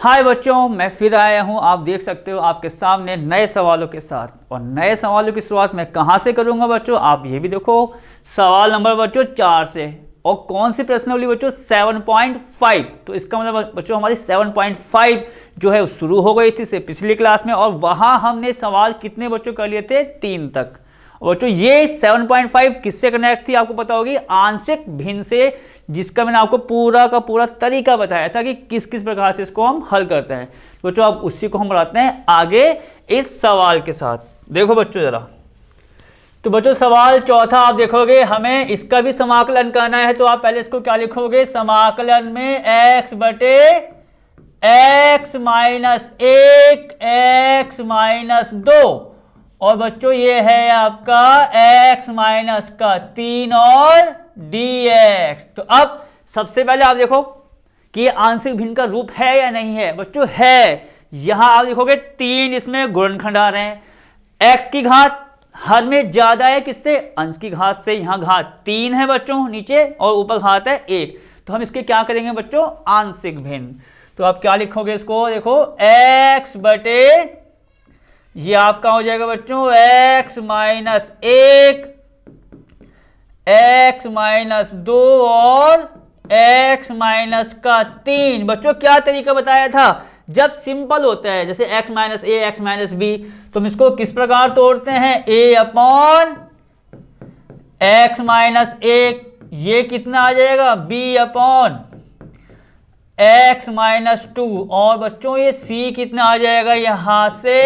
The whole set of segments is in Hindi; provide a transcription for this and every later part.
हाय बच्चों, मैं फिर आया हूं। आप देख सकते हो आपके सामने नए सवालों के साथ। और नए सवालों की शुरुआत मैं कहां से करूंगा बच्चों, आप ये भी देखो। सवाल नंबर बच्चों 4 से। और कौन सी प्रश्नावली बच्चों 7.5। तो इसका मतलब बच्चों हमारी 7.5 जो है शुरू हो गई थी से पिछली क्लास में। और वहां हमने सवाल कितने बच्चों कर लिए थे, 3 तक। और बच्चों ये 7.5 किससे कनेक्ट थी आपको पता होगी, आंशिक भिन्न से, जिसका मैंने आपको पूरा का पूरा तरीका बताया था कि किस किस प्रकार से इसको हम हल करते हैं। तो बच्चों अब उसी को हम बढ़ाते हैं आगे इस सवाल के साथ। देखो बच्चों जरा, तो बच्चों सवाल चौथा आप देखोगे, हमें इसका भी समाकलन करना है। तो आप पहले इसको क्या लिखोगे, समाकलन में x बटे x माइनस 1 x माइनस 2। और बच्चों ये है आपका x माइनस का 3 और dx। तो अब सबसे पहले आप देखो कि ये आंशिक भिन्न का रूप है या नहीं है। बच्चों है, यहां आप देखोगे 3 इसमें गुणनखंड आ रहे हैं। x की घात हर में ज्यादा है किससे, अंश की घात से। यहां घात 3 है बच्चों नीचे और ऊपर घात है 1। तो हम इसके क्या करेंगे बच्चों, आंशिक भिन्न। तो आप क्या लिखोगे इसको, देखो x बटे, ये आपका हो जाएगा बच्चों x माइनस 1 x माइनस 2 और x माइनस का 3। बच्चों क्या तरीका बताया था, जब सिंपल होता है जैसे x minus a x minus b, तो हम इसको किस प्रकार तोड़ते हैं, a अपॉन x माइनस 1, ये कितना आ जाएगा b अपॉन x माइनस 2। और बच्चों ये c कितना आ जाएगा यहां से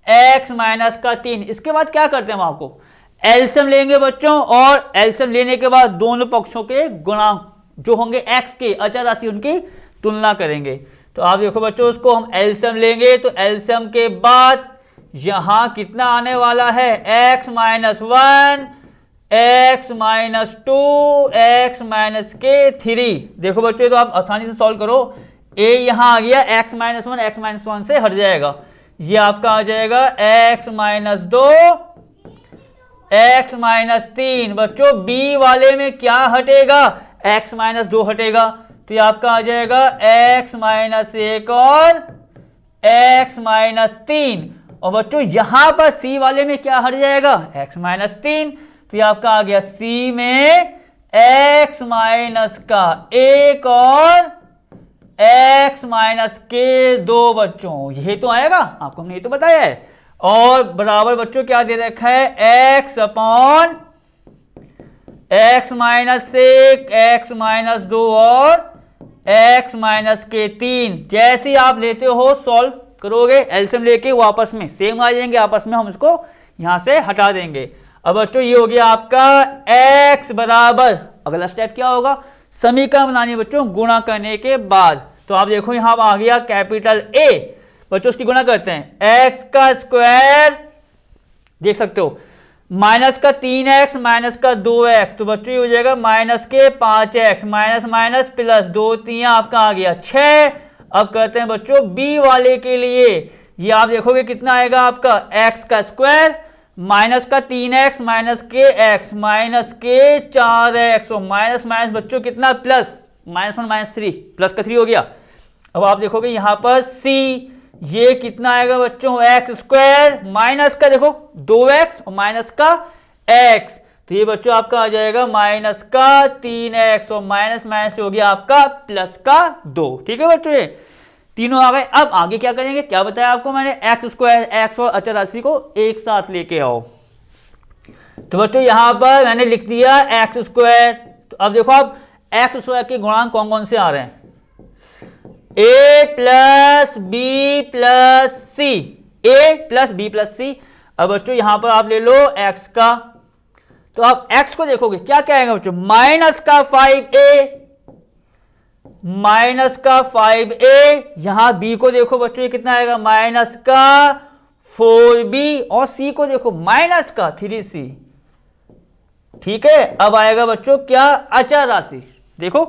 x माइनस का 3। इसके बाद क्या करते हैं हम आपको एलसीएम लेंगे बच्चों, और एलसीएम लेने के बाद दोनों पक्षों के गुणांक जो होंगे x के अचर राशि उनकी तुलना करेंगे। तो आप देखो बच्चों उसको हम एलसीएम लेंगे, तो एलसीएम के बाद यहां कितना आने वाला है, x minus 1 x minus 2 x minus के 3। देखो बच्चों तो आप आसानी से सॉल्व करो। a यहां आ गया, x माइनस 1 से हट जाएगा, ये आपका आ जाएगा x माइनस 2 x माइनस 3। बच्चों b वाले में क्या हटेगा, x माइनस 2 हटेगा, तो ये आपका आ जाएगा x माइनस 1 और x माइनस 3। और बच्चों यहां पर c वाले में क्या हट जाएगा, x माइनस 3, तो ये आपका आ गया c में x माइनस का 1 और x माइनस के 2। बच्चों यही तो आएगा, आपको हमने ये तो बताया है। और बराबर बच्चों क्या दे रखा है, x upon x minus 1 x minus 2 और x माइनस के 3। जैसे ही आप लेते हो सॉल्व करोगे एलसीएम लेके, वो आपस में सेम आ जाएंगे, आपस में हम इसको यहां से हटा देंगे। अब बच्चों ये हो गया आपका x बराबर, अगला स्टेप क्या होगा, समीकरण बनानी बच्चों गुणा करने के बाद। तो आप देखो यहां आ गया कैपिटल A, बच्चों उसकी गुणा करते हैं, x का स्क्वायर देख सकते हो, माइनस का 3x माइनस का 2x, तो बच्चों ये हो जाएगा माइनस के 5x माइनस माइनस प्लस 2 3 आपका आ गया 6। अब करते हैं बच्चों b वाले के लिए, ये आप देखोगे कितना आएगा आपका x का स्क्वायर माइनस का 3x माइनस के x माइनस के 4x और माइनस माइनस बच्चों कितना प्लस, माइनस 1 माइनस 3 प्लस का 3 हो गया। अब आप देखोगे यहां पर c, ये कितना आएगा बच्चों x स्क्वायर माइनस का देखो 2x और माइनस का x, तो ये बच्चों आपका आ जाएगा माइनस का 3x और माइनस माइनस हो गया आपका प्लस का 2। ठीक है बच्चों, ये तीनों आ गए। अब आगे क्या करेंगे, क्या बताया आपको मैंने, x स्क्वायर x और अचर राशि को एक साथ लेके आओ। तो बच्चों यहां पर मैंने लिख दिया x स्क्वायर। तो अब देखो अब x स्क्वायर के गुणांक कौन कौन से आ रहे हैं, a plus b plus c, a plus b plus c. अब बच्चों यहां पर आप ले लो x का, तो आप x को देखोगे क्या क्या आएगा बच्चों, माइनस का 5a माइनस का 5a। यहां b को देखो बच्चों ये कितना आएगा, माइनस का 4b और c को देखो माइनस का 3c। ठीक है, अब आएगा बच्चों क्या, अचर राशि देखो,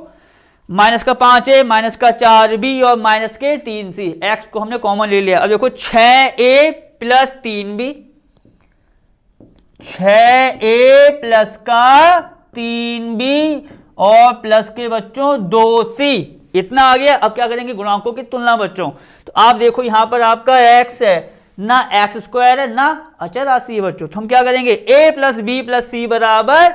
माइनस का 5a माइनस का 4b और माइनस के 3c। x को हमने कॉमन ले लिया। अब देखो 6a plus 3b, 6a plus का 3b और प्लस के बच्चों 2c, इतना आ गया। अब क्या करेंगे, गुणांकों की तुलना बच्चों। तो आप देखो यहाँ पर आपका x है ना, एक्स स्क्वायर है ना अचर राशि है बच्चों। तो हम क्या करेंगे, a प्लस बी प्लस सी बराबर,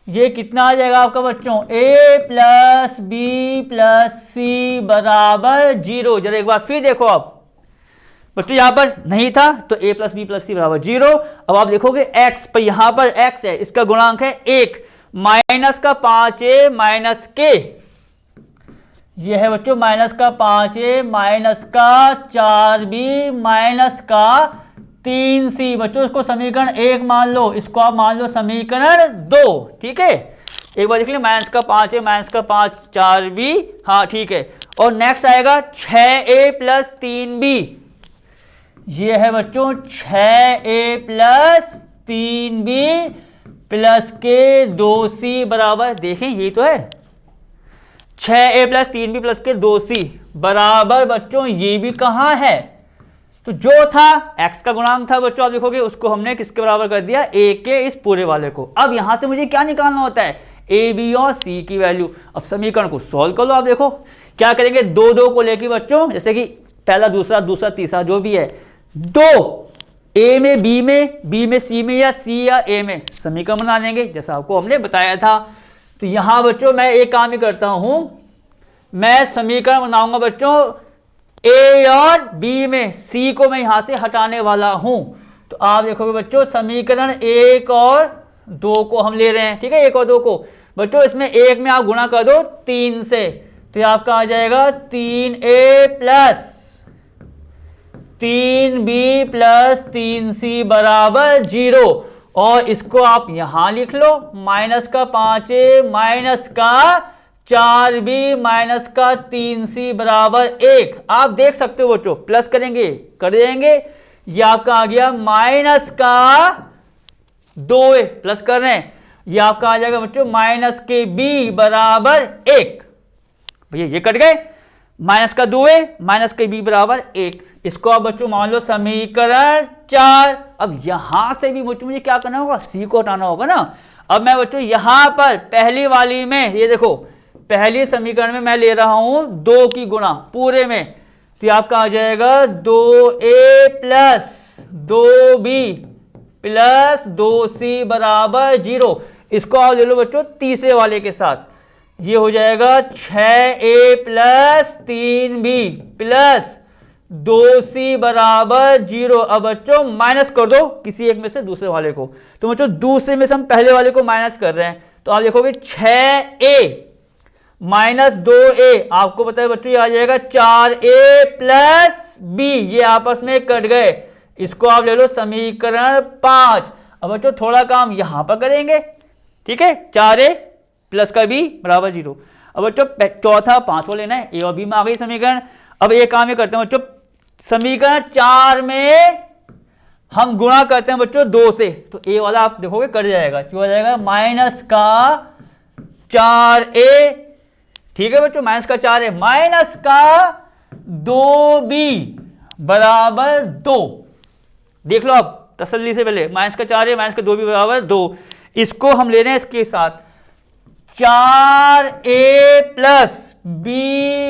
ये कितना आ जाएगा आपका बच्चों, a प्लस बी प्लस सी बराबर 0। जरा एक बार फिर देखो आप बच्चों, यहां पर नहीं था तो a प्लस बी प्लस सी बराबर 0। अब आप देखोगे x पर, यहां पर x है, इसका गुणांक है 1, माइनस का 5a माइनस k, ये है बच्चों माइनस का 5a माइनस का 4b माइनस का 3c। बच्चों इसको समीकरण 1 मान लो, इसको आप मान लो समीकरण 2। ठीक है, एक बार देख लिया, माइनस का 5a माइनस का 5 4b, हाँ ठीक है। और नेक्स्ट आएगा 6a प्लस 3b, ये है बच्चों 6a प्लस 3b प्लस के 2c बराबर, देखें ये तो है 6a प्लस 3b प्लस के 2c बराबर बच्चों, ये भी कहाँ है, तो जो था x का गुणांक था बच्चों, आप देखोगे उसको हमने किसके बराबर कर दिया, a के इस पूरे वाले को। अब यहां से मुझे क्या निकालना होता है, a b और c की वैल्यू। अब समीकरण को सॉल्व कर लो। आप देखो क्या करेंगे, 2 को लेके बच्चों, जैसे कि पहला दूसरा दूसरा तीसरा जो भी है, 2 a में b में c में या c या a में समीकरण बना देंगे जैसा आपको हमने बताया था। तो यहां बच्चों मैं एक काम ही करता हूं, मैं समीकरण बनाऊंगा बच्चों a और b में, c को मैं यहां से हटाने वाला हूं। तो आप देखोगे बच्चों समीकरण 1 और 2 को हम ले रहे हैं, ठीक है, 1 और 2 को बच्चों, इसमें 1 में आप गुणा कर दो 3 से, तो ये आपका आ जाएगा 3a plus 3b plus 3c बराबर 0। और इसको आप यहां लिख लो, माइनस का 5a माइनस का 4b माइनस का 3c बराबर 1। आप देख सकते हो बच्चों, प्लस करेंगे कर देंगे, ये आपका आ गया माइनस का 2a, प्लस कर रहे हैं, ये आपका आ जाएगा बच्चों माइनस के b बराबर 1। भैया ये कट गए, माइनस का 2a माइनस के b बराबर 1। इसको आप बच्चों मान लो समीकरण 4। अब यहां से भी बच्चों मुझे क्या करना होगा, c को हटाना होगा ना। अब मैं बच्चों यहां पर पहली वाली में, ये देखो पहली समीकरण में मैं ले रहा हूं 2 की गुणा पूरे में, तो आपका आ जाएगा 2a plus 2b plus 2c बराबर 0। इसको आप ले लो बच्चों तीसरे वाले के साथ, ये हो जाएगा 6a plus 3b plus 2c बराबर 0। अब बच्चों माइनस कर दो किसी एक में से दूसरे वाले को, तो बच्चों दूसरे में से हम पहले वाले को माइनस कर रहे हैं, तो आप देखोगे 6a माइनस 2a, आपको पता है बच्चों ये आ जाएगा 4a प्लस b, ये आपस में कट गए, इसको आप ले लो समीकरण 5। अब बच्चों थोड़ा काम यहां पर करेंगे, ठीक है, 4a प्लस का b बराबर 0। अब बच्चों चौथा 5वां लेना है, a और b में आ गई समीकरण। अब एक काम ये करते हैं बच्चों, समीकरण 4 में हम गुणा करते हैं बच्चों 2 से, तो a वाला आप देखोगे कट जाएगा, क्यों आ जाएगा माइनस का 4a, ठीक है बच्चों, माइनस का 4 है माइनस का 2b बराबर 2। देख लो आप तसल्ली से, पहले माइनस का 4 है माइनस का 2b बराबर 2। इसको हम ले रहे हैं इसके साथ 4a प्लस b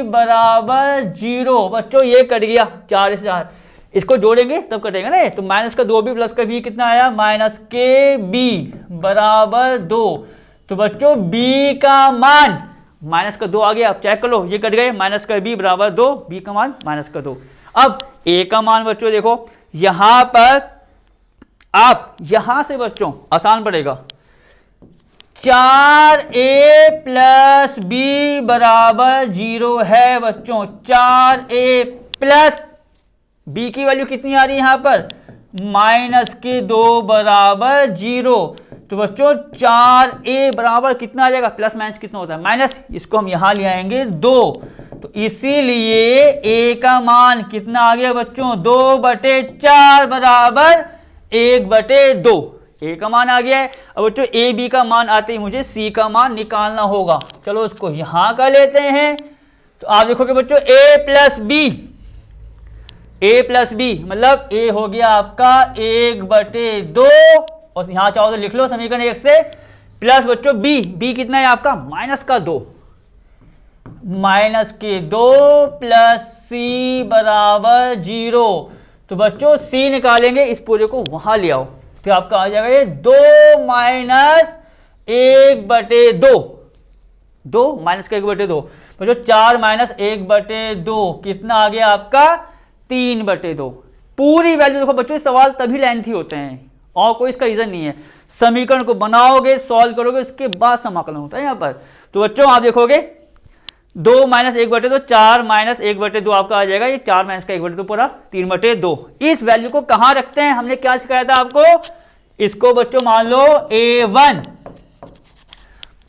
बराबर 0। बच्चों ये कट गया 4 से 4, इसको जोड़ेंगे तब कटेगा ना, तो माइनस का 2b प्लस का b कितना आया, माइनस के b बराबर 2। तो बच्चों b का मान माइनस का 2 आ गया, आप चेक कर लो, ये कट गए, माइनस का b बराबर 2, b का मान माइनस का 2। अब a का मान बच्चों देखो यहां पर, आप यहां से बच्चों आसान पड़ेगा, 4a प्लस b बराबर 0 है बच्चों, 4a प्लस b की वैल्यू कितनी आ रही है यहां पर, माइनस के 2 बराबर 0। तो बच्चों 4a बराबर कितना आ जाएगा, प्लस माइनस कितना होता है, माइनस, इसको हम यहां ले आएंगे 2। तो इसीलिए a का मान कितना आ गया बच्चों, 2/4 बराबर 1/2, a का मान आ गया है। अब बच्चों a b का मान आते ही मुझे c का मान निकालना होगा, चलो उसको यहां कर लेते हैं। तो आप देखोगे बच्चों a प्लस b मतलब a हो गया आपका 1/2, और यहां चाहो तो लिख लो समीकरण 1 से, प्लस बच्चों b कितना है आपका माइनस का 2। माइनस के 2 प्लस सी बराबर 0। तो बच्चों सी निकालेंगे, इस पूरे को वहां ले आओ, तो आपका आ जाएगा ये 2 माइनस 1/2, 2 माइनस का 1/2 बच्चों, 4 माइनस 1/2 कितना आ गया आपका 3/2। पूरी वैल्यू देखो बच्चों, सवाल तभी लेंथी होते हैं और कोई इसका रीजन नहीं है। समीकरण को बनाओगे, सॉल्व करोगे, उसके बाद समाकलन होता है यहाँ पर। तो बच्चों आप देखोगे 2 माइनस 1/2, 4 माइनस 1/2 आपका आ जाएगा, ये 4 माइनस का 1/2 पूरा 3/2। इस वैल्यू को कहां रखते हैं, हमने क्या सिखाया था आपको, इसको बच्चों मान लो A1,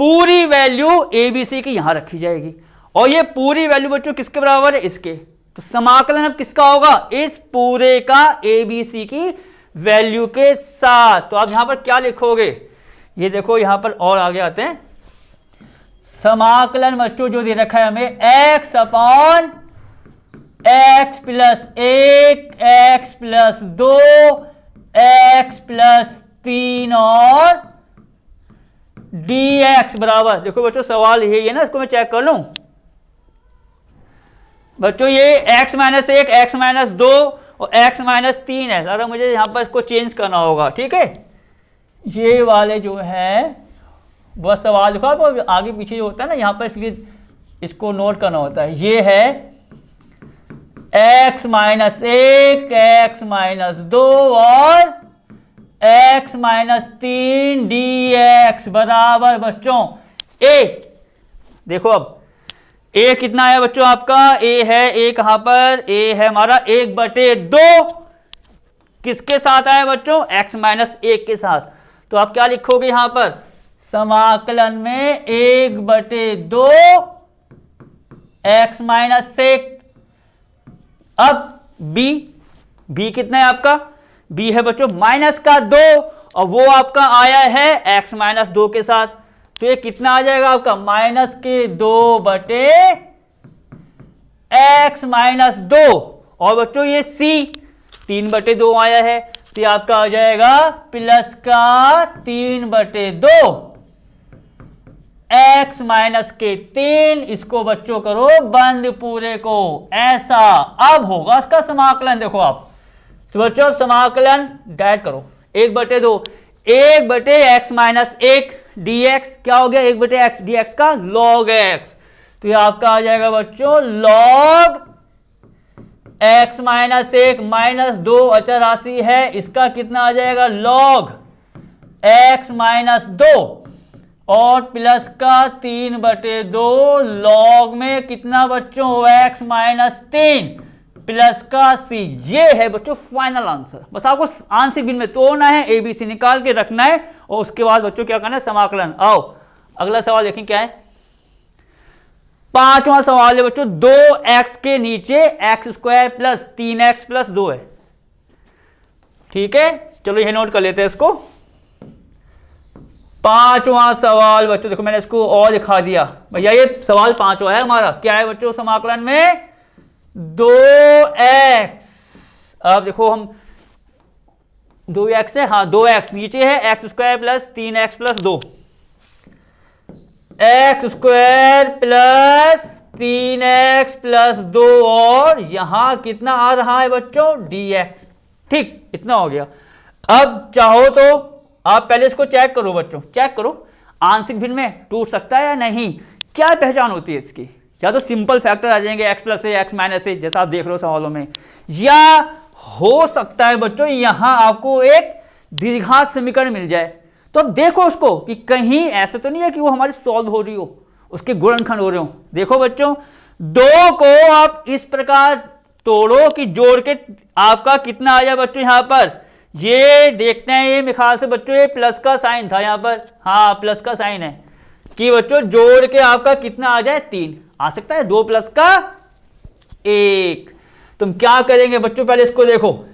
पूरी वैल्यू ABC की यहां रखी जाएगी, और ये पूरी वैल्यू बच्चों किसके बराबर है, इसके। तो समाकलन अब किसका होगा, इस पूरे का ABC की वैल्यू के साथ। तो आप यहां पर क्या लिखोगे, ये देखो यहां पर और आगे आते हैं। समाकलन बच्चों जो दे रखा है हमें x upon x plus 1, x plus 2, x plus 3 और dx बराबर, देखो बच्चों सवाल यही है ना, इसको मैं चेक कर लूं बच्चों, ये x माइनस 1, x माइनस 2 और x माइनस 3 है। अगर मुझे यहां पर इसको चेंज करना होगा, ठीक है। ये वाले जो है वह सवाल देखो आप आगे पीछे जो होता है ना यहाँ पर, इसलिए इसको नोट करना होता है। ये है x माइनस 1, x माइनस 2 और x माइनस 3 dx बराबर बच्चों a। देखो अब a कितना है बच्चों आपका, a है, a कहां पर, a है हमारा 1/2, किसके साथ आया बच्चों, x माइनस 1 के साथ। तो आप क्या लिखोगे यहां पर, समाकलन में 1/2 x माइनस 1। अब b कितना है आपका, b है बच्चों माइनस का 2, और वो आपका आया है x माइनस 2 के साथ। तो ये कितना आ जाएगा आपका, माइनस के 2/x माइनस 2, और बच्चों ये c 3/2 आया है, तो ये आपका आ जाएगा प्लस का 3/2 x माइनस के 3। इसको बच्चों करो बंद पूरे को, ऐसा। अब होगा इसका समाकलन, देखो आप। तो बच्चों अब समाकलन डायरेक्ट करो, 1/2 1/x माइनस 1 dx क्या हो गया, 1/x dx का log x। तो ये आपका आ जाएगा बच्चों log x माइनस 1 माइनस 2 अचर राशि है, इसका कितना आ जाएगा log x माइनस 2 और प्लस का 3/2 लॉग में कितना बच्चों x माइनस 3 प्लस का c। ये है बच्चों फाइनल आंसर। बस आपको आंसर बिन में तोड़ना है, ABC निकाल के रखना है, और उसके बाद बच्चों क्या करना है, समाकलन। आओ अगला सवाल देखें क्या है, 5वां सवाल है बच्चों, 2x के नीचे x² प्लस 3x प्लस 2 है, ठीक है। चलो ये नोट कर लेते हैं इसको। 5वां सवाल बच्चों, देखो मैंने इसको और दिखा दिया भैया, ये सवाल 5वां है हमारा। क्या है बच्चों समाकलन में 2x। अब देखो हम 2x है, हाँ 2x नीचे है, x² plus 3x plus 2, x² plus 3x plus 2, और यहां कितना आ रहा है बच्चों dx, ठीक, इतना हो गया। अब चाहो तो आप पहले इसको चेक करो बच्चों, चेक करो आंशिक भिन्न में टूट सकता है या नहीं, क्या पहचान होती है इसकी। या तो सिंपल फैक्टर आ जाएंगे x प्लस ए x माइनस ए, जैसा आप देख रहे हो सवालों में, या हो सकता है बच्चों यहां आपको एक द्विघात समीकरण मिल जाए। तो अब देखो उसको कि कहीं ऐसा तो नहीं है कि वो हमारी सॉल्व हो रही हो, उसके गुणनखंड हो रहे हो। देखो बच्चों 2 को आप इस प्रकार तोड़ो कि जोड़ के आपका कितना आ जाए बच्चों, यहां पर ये देखते हैं, ये मेरे ख्याल से बच्चों ये प्लस का साइन था यहाँ पर, हाँ प्लस का साइन है, कि बच्चों जोड़ के आपका कितना आ जाए 3 आ सकता है, 2 प्लस का 1। तुम क्या करेंगे बच्चों, पहले इसको देखो,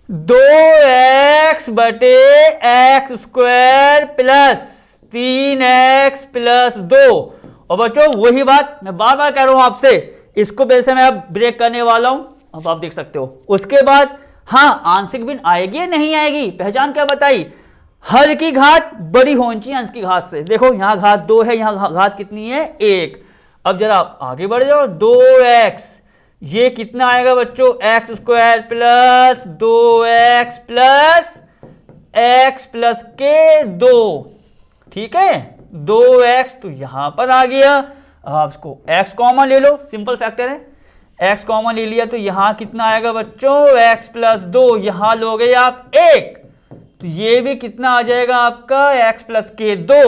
2x बटे x² प्लस 3x प्लस 2। और बच्चों वही बात मैं बार बार कह रहा हूं आपसे, इसको वैसे मैं अब ब्रेक करने वाला हूं, अब आप देख सकते हो। उसके बाद हाँ आंशिक भिन्न आएगी या नहीं आएगी, पहचान क्या बताई, हर की घात बड़ी होनी चाहिए अंश की घात से। देखो यहां घात 2 है, यहां घात कितनी है 1, अब जरा आप आगे बढ़ जाओ, 2x, ये कितना आएगा बच्चों, x square plus 2x plus x plus के 2, ठीक है, 2x तो यहां पर आ गया। अब आप इसको x कॉमन ले लो, सिंपल फैक्टर है, x कॉमन ले लिया तो यहां कितना आएगा बच्चों, x प्लस 2, यहां लोगे आप 1 तो ये भी कितना आ जाएगा आपका x प्लस के 2।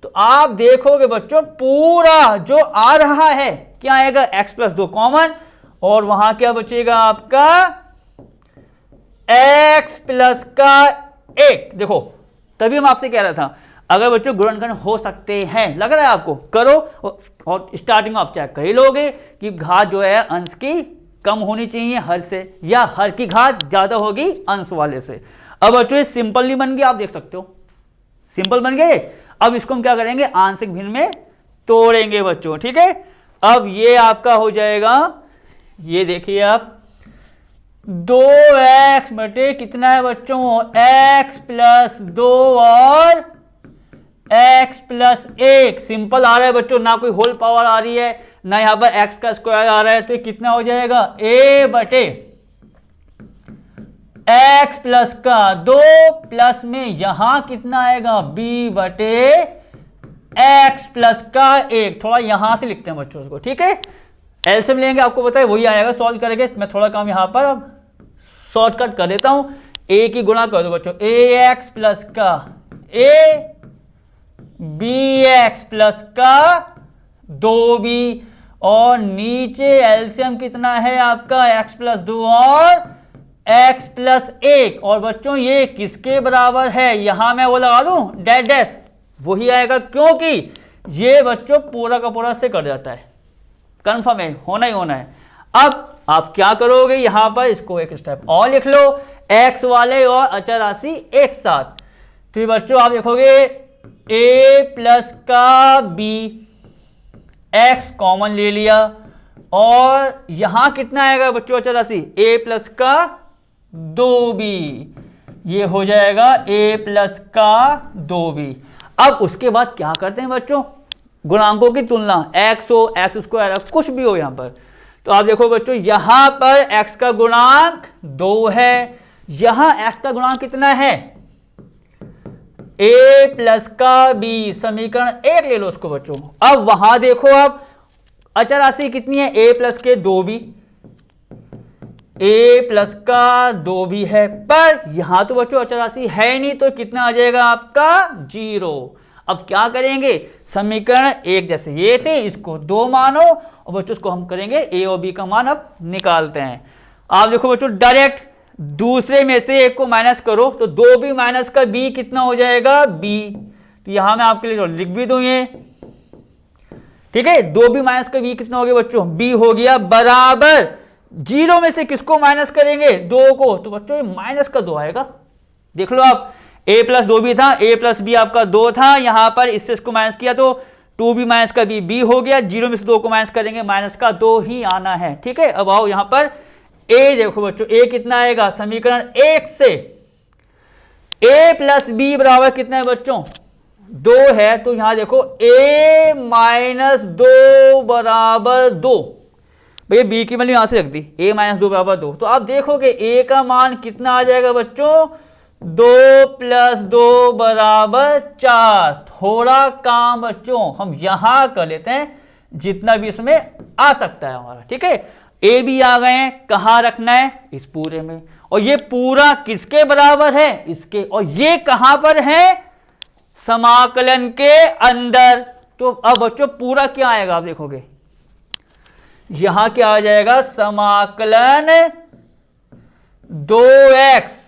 तो आप देखोगे बच्चों पूरा जो आ रहा है क्या आएगा, x प्लस 2 कॉमन, और वहां क्या बचेगा आपका x प्लस का 1। देखो तभी हम आपसे कह रहा था अगर बच्चों गुणनखंड हो सकते हैं, लग रहा है आपको, करो और स्टार्टिंग में आप चेक कर ही लोगे कि घात जो है अंश की कम होनी चाहिए हर से, या हर की घात ज्यादा होगी अंश वाले से। अब बच्चों ये सिंपल नहीं बन गया, आप देख सकते हो सिंपल बन गए। अब इसको हम क्या करेंगे, आंशिक भिन्न में तोड़ेंगे बच्चों, ठीक है। अब ये आपका हो जाएगा, ये देखिए आप 2x बटे कितना है बच्चों, x प्लस 2 और x प्लस 1, सिंपल आ रहा है बच्चों, ना कोई होल पावर आ रही है ना यहां पर x का स्क्वायर आ रहा है, तो कितना हो जाएगा a बटे x प्लस का 2 प्लस में यहां कितना आएगा b बटे x प्लस का 1। थोड़ा यहां से लिखते हैं बच्चों उसको, ठीक है, एलसीएम लेंगे, आपको पता है वही आएगा, सॉल्व करेंगे। मैं थोड़ा काम यहां पर अब शॉर्टकट कर देता हूं, a की गुणा कर दो बच्चों, ax प्लस का a, bx प्लस का 2b, और नीचे एलसीएम कितना है आपका x प्लस 2 और x प्लस 1, और बच्चों ये किसके बराबर है, यहां मैं वो लगा लूं डैश डैश, वही आएगा, क्योंकि ये बच्चों पूरा का पूरा से कर जाता है, कंफर्म है, होना ही होना है। अब आप क्या करोगे, यहां पर इसको एक स्टेप और लिख लो, x वाले और अचर राशि एक साथ, तो ये बच्चों आप देखोगे a प्लस का b, x कॉमन ले लिया, और यहां कितना आएगा बच्चों अचर राशि, a प्लस का 2b, ये हो जाएगा a प्लस का 2b। अब उसके बाद क्या करते हैं बच्चों, गुणांकों की तुलना, x हो x स्क्वायर कुछ भी हो यहां पर, तो आप देखो बच्चों यहां पर x का गुणांक 2 है, यहां x का गुणांक कितना है, a प्लस का b, समीकरण 1 ले लो उसको बच्चों। अब वहां देखो आप अचर राशि कितनी है, a प्लस के 2b, a प्लस का 2b है, पर यहां तो बच्चों अचर राशि है नहीं, तो कितना आ जाएगा आपका 0। अब क्या करेंगे, समीकरण 1 जैसे ये थे इसको 2 मानो, और बच्चों इसको हम करेंगे a और b का मान अब निकालते हैं। आप देखो बच्चों डायरेक्ट दूसरे में से एक को माइनस करो, तो 2b माइनस का b कितना हो जाएगा b, तो यहां मैं आपके लिए लिख भी दूं ये, ठीक है, 2b माइनस का b कितना हो गया बच्चों, b हो गया बराबर, 0 में से किसको माइनस करेंगे, 2 को, तो बच्चों ये माइनस का 2 आएगा, देख लो आप, a प्लस 2b था, a प्लस b आपका 2 था, यहां पर इससे इसको माइनस किया तो 2b माइनस का b हो गया, 0 में से 2 को माइनस करेंगे, माइनस का 2 ही आना है, ठीक है। अब आओ यहां पर a देखो बच्चों, a कितना आएगा, समीकरण 1 से a प्लस b बराबर कितना है बच्चों, 2 है, तो यहां देखो a माइनस 2 बराबर 2, भैया b की वैल्यू यहां से रख दी, a माइनस 2 बराबर 2, तो आप देखोगे a का मान कितना आ जाएगा बच्चों, 2 प्लस 2 बराबर 4। थोड़ा काम बच्चों हम यहां कर लेते हैं जितना भी इसमें आ सकता है हमारा, ठीक है, ए भी आ गए हैं, कहां रखना है, इस पूरे में, और ये पूरा किसके बराबर है, इसके, और ये कहां पर है, समाकलन के अंदर। तो अब बच्चों पूरा क्या आएगा, आप देखोगे यहां क्या आ जाएगा, समाकलन 2x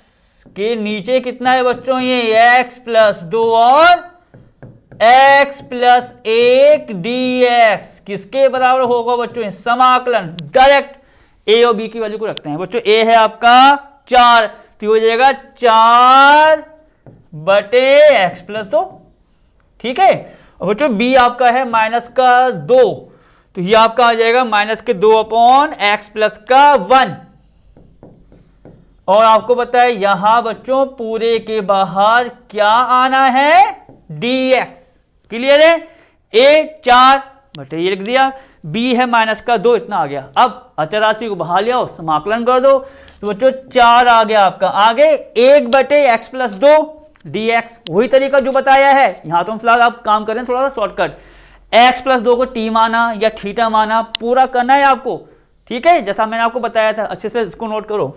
के नीचे कितना है बच्चों, ये x प्लस 2 और x प्लस 1 dx किसके बराबर होगा बच्चों, समाकलन, डायरेक्ट a और b की वैल्यू को रखते हैं बच्चों, a है आपका 4, तो हो जाएगा 4 बटे x प्लस 2, ठीक है, और बच्चों b आपका है माइनस का 2, तो ये आपका आ जाएगा माइनस के 2 अपॉन x प्लस का 1, और आपको पता है यहां बच्चों पूरे के बाहर क्या आना है, dx, क्लियर है, a 4 बटे ये लिख दिया, b है -2, इतना आ गया। अब अचर राशि को बाहर ले आओ, समाकलन कर दो, तो बच्चों 4 आ गया आपका। आगे 1/x+2 dx, वही तरीका जो बताया है। यहाँ तो फिलहाल आप काम करें थोड़ा सा शॉर्टकट, x+2 को t माना या थीटा माना, पूरा करना है आपको, ठीक है, जैसा मैंने आपको बताया था। अच्छे से इसको नोट करो।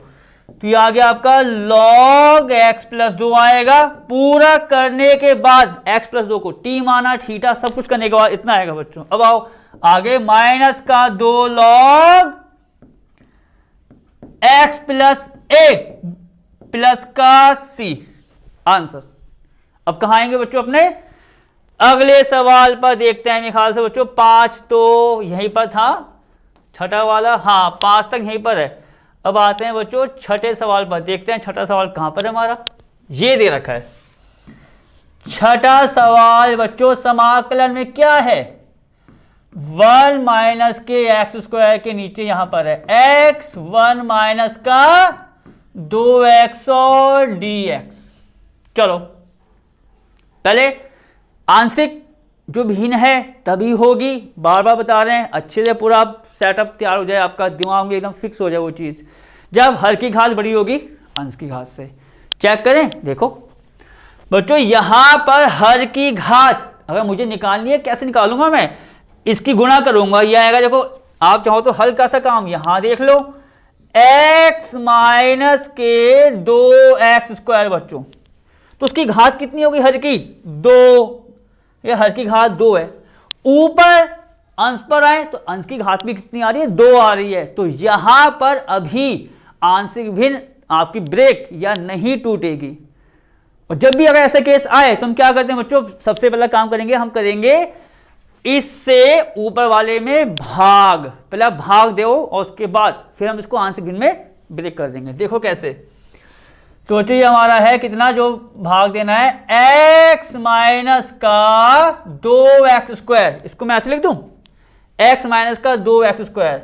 तो ये आ गया आपका log x+2 आएगा। पूरा करने के बाद x+2 को t माना, थीटा सब कुछ करने के बाद इतना आएगा बच्चों। अब आओ आगे -2 log x+1 प्लस का c, आंसर। अब कहां आएंगे बच्चों अपने अगले सवाल पर, देखते हैं। मेरे ख्याल से बच्चों 5 तो यहीं पर था, छठा वाला, हाँ 5 तक यहीं पर है। अब आते हैं बच्चों छठे सवाल पर, देखते हैं छठा सवाल कहां पर है हमारा। ये दे रखा है छठा सवाल बच्चों, समाकलन में क्या है, 1 - के x² के नीचे यहां पर है x, 1 - का 2x और dx। चलो पहले आंशिक जो भिन्न है तभी होगी, बार बार बता रहे हैं, अच्छे से पूरा सेटअप तैयार हो जाए, आपका दिमाग में एकदम फिक्स हो जाए वो चीज़। जब हर की घात बड़ी होगी अंश की घात से, चेक करें, देखो बच्चों यहां पर हर की घात अगर मुझे निकालनी है, कैसे निकालूंगा मैं, इसकी गुणा करूंगा, यह आएगा। देखो आप चाहो तो हल्का सा काम यहां देख लो, x - के 2x² बच्चों, तो उसकी घात कितनी होगी हर की 2, ये हर की घात 2 है। ऊपर अंश पर आए तो अंश की घात भी कितनी आ रही है, 2 आ रही है। तो यहां पर अभी आंशिक भिन्न आपकी ब्रेक या नहीं टूटेगी। और जब भी अगर ऐसा केस आए तो हम क्या करते हैं बच्चों, सबसे पहला काम करेंगे, हम करेंगे इससे ऊपर वाले में भाग, पहला भाग दो और उसके बाद फिर हम इसको आंशिक भिन्न में ब्रेक कर देंगे। देखो कैसे, तो ये हमारा है कितना जो भाग देना है, x - का 2x², इसको मैं ऐसे लिख दूं, x - का 2x²।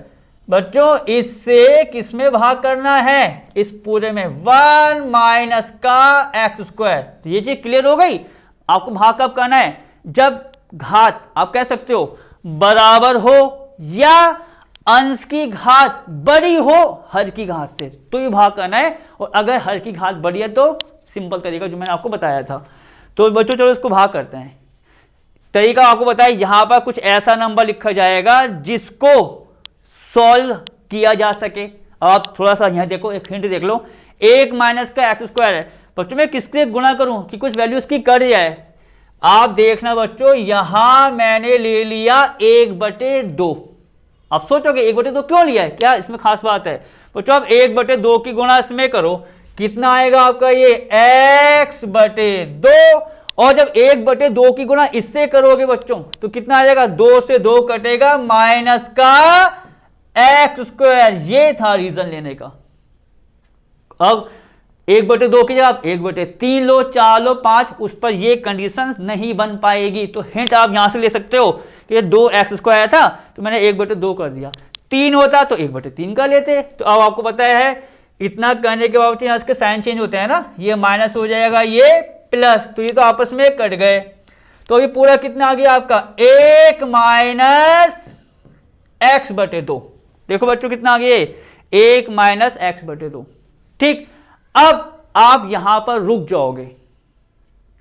बच्चों इससे किस में भाग करना है, इस पूरे में 1 - का x²। तो ये चीज क्लियर हो गई। आपको भाग कब करना है, जब घात आप कह सकते हो बराबर हो या अंश की घात बड़ी हो हर की घात से, तो ये भाग करना है। और अगर हर की घात बड़ी है तो सिंपल तरीका जो मैंने आपको बताया था। तो बच्चों चलो इसको भाग करते हैं। तरीका आपको बताया, यहां पर कुछ ऐसा नंबर लिखा जाएगा जिसको सॉल्व किया जा सके। आप थोड़ा सा यहां देखो, एक हिंट देख लो, 1 - का x² है बच्चों, मैं किससे गुणा करूं कि कुछ वैल्यू इसकी कट जाए। आप देखना बच्चों, यहां मैंने ले लिया 1/2। आप सोचोगे 1/2 क्यों लिया है, क्या इसमें खास बात है बच्चों। आप 1/2 की गुणा इसमें करो, कितना आएगा आपका ये x/2। और जब 1/2 की गुणा इससे करोगे बच्चों तो कितना आ जाएगा, 2 से 2 कटेगा माइनस का x²। ये था रीजन लेने का। अब 1/2 की जगह आप 1/3 लो, 4 लो, 5, उस पर ये कंडीशन नहीं बन पाएगी। तो हिंट आप यहां से ले सकते हो कि ये 2x² था तो मैंने 1/2 कर दिया, 3 होता तो 1/3 कर लेते। तो अब आपको पता है इतना करने के बाद यहाँ इसके साइन चेंज होते हैं ना, ये माइनस हो जाएगा, ये प्लस, तो ये तो आपस में कट गए। तो अभी पूरा कितना आ गया आपका 1 - x/2। देखो बच्चों कितना आ गया, 1 - x/2। ठीक, अब आप यहां पर रुक जाओगे।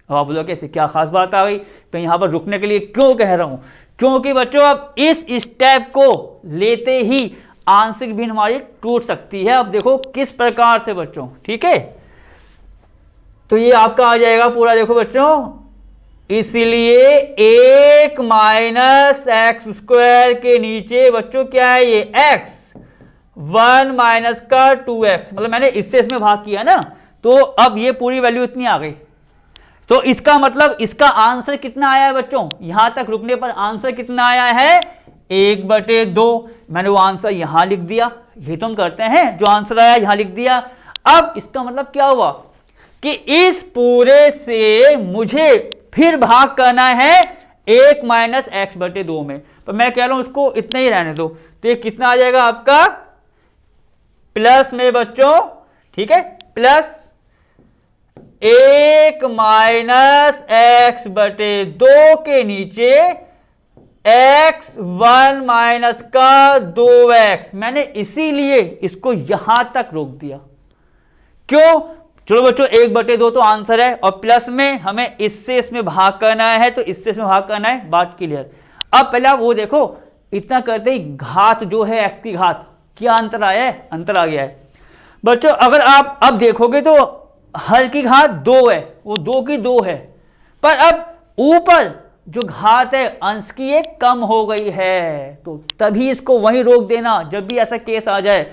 अब आप बोलोगे कैसे, क्या खास बात आ गई, तो यहां पर रुकने के लिए क्यों कह रहा हूं, क्योंकि बच्चों अब इस स्टेप को लेते ही आंशिक भिन्न हमारी टूट सकती है। अब देखो किस प्रकार से बच्चों, ठीक है। तो ये आपका आ जाएगा पूरा, देखो बच्चों, इसलिए 1 - x² के नीचे बच्चों क्या है, ये x, 1 - का 2x, मतलब मैंने इससे इसमें भाग किया ना, तो अब ये पूरी वैल्यू इतनी आ गई। तो इसका मतलब इसका आंसर कितना आया है बच्चों, यहां तक रुकने पर आंसर कितना आया है, 1/2। मैंने वो आंसर यहां लिख दिया, ये तो हम करते हैं, जो आंसर आया यहां लिख दिया। अब इसका मतलब क्या हुआ कि इस पूरे से मुझे फिर भाग करना है 1 - x/2 में, पर मैं कह रहा हूं उसको इतना ही रहने दो। तो ये कितना आ जाएगा आपका प्लस में बच्चों, ठीक है, प्लस 1 - x/2 के नीचे x1 माइनस का 2x। मैंने इसीलिए इसको यहां तक रोक दिया। क्यों? चलो बच्चों 1/2 तो आंसर है, और प्लस में हमें इससे इसमें भाग करना है, तो इससे इसमें भाग करना है। बात क्लियर। अब पहले आप वो देखो, इतना करते ही घात जो है x की घात, क्या अंतर आया है? अंतर आ गया है बच्चों। अगर आप अब देखोगे तो हर की घात 2 है, वो 2 की 2 है, पर अब ऊपर जो घात है अंश की एक कम हो गई है, तो तभी इसको वहीं रोक देना जब भी ऐसा केस आ जाए।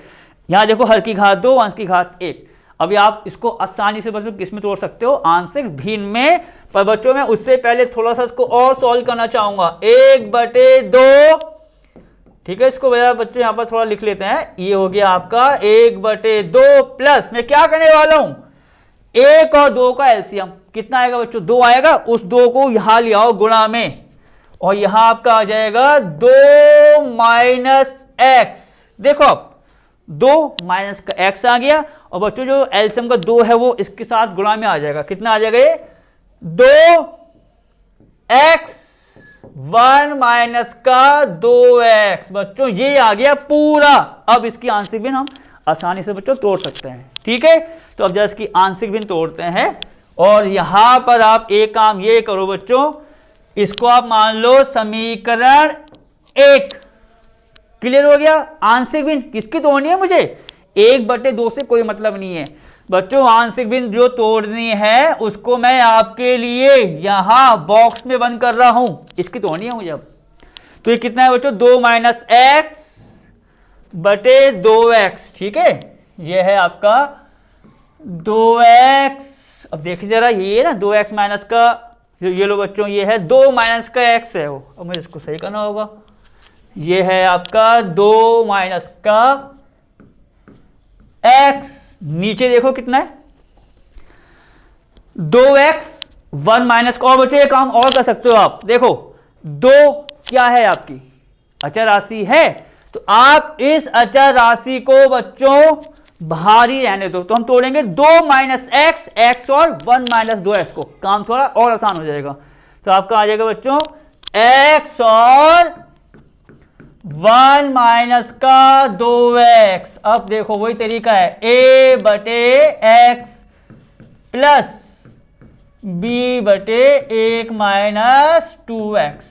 यहां देखो हर की घात 2, अंश की घात 1। अभी आप इसको आसानी से बच्चों किस में तोड़ सकते हो? आंशिक भिन्न में। पर बच्चों मैं उससे पहले थोड़ा सा इसको और सॉल्व करना चाहूंगा। 1/2, ठीक है, इसको बच्चों यहां पर थोड़ा लिख लेते हैं। ये हो गया आपका 1/2 प्लस मैं क्या करने वाला हूं? 1 और 2 का एलसीएम कितना आएगा बच्चों? 2 आएगा। उस 2 को यहां ले आओ गुणा में, और यहां आपका आ जाएगा 2 माइनस एक्स। देखो अब 2 माइनस का एक्स आ गया, और बच्चों जो एलसीएम का 2 है वो इसके साथ गुणा में आ जाएगा। कितना आ जाएगा ये? 2x1 माइनस का 2x। बच्चों ये आ गया पूरा। अब इसकी आंशिक भिन्न हम आसानी से बच्चों तोड़ सकते हैं। ठीक है, तो अब जब इसकी आंशिक भिन्न तोड़ते हैं, और यहां पर आप एक काम ये करो बच्चों, इसको आप मान लो समीकरण 1। क्लियर हो गया? आंशिक भिन्न किसकी तोड़नी है मुझे? 1/2 से कोई मतलब नहीं है बच्चों। आंशिक भिन्न जो तोड़नी है उसको मैं आपके लिए यहां बॉक्स में बंद कर रहा हूं, इसकी तोड़नी है मुझे अब। तो ये कितना है बच्चों? 2 माइनस एक्स बटे 2x। ठीक है, ये है आपका 2x। अब देखिए जरा, ये ना 2x माइनस का, ये लो बच्चों, ये है 2 माइनस का x है वो। अब मुझे इसको सही करना होगा। ये है आपका 2 माइनस का x। नीचे देखो कितना है? 2x 1 माइनस का। और बच्चों ये काम और कर सकते हो आप। देखो 2 क्या है? आपकी अचर राशि है, तो आप इस अचर राशि को बच्चों भारी रहने दो। तो हम तोड़ेंगे 2 माइनस एक्स, एक्स और 1 माइनस 2x को। काम थोड़ा और आसान हो जाएगा। तो आपका आ जाएगा बच्चों x और 1 माइनस का 2x। अब देखो वही तरीका है, a बटे x प्लस b बटे 1 माइनस 2x।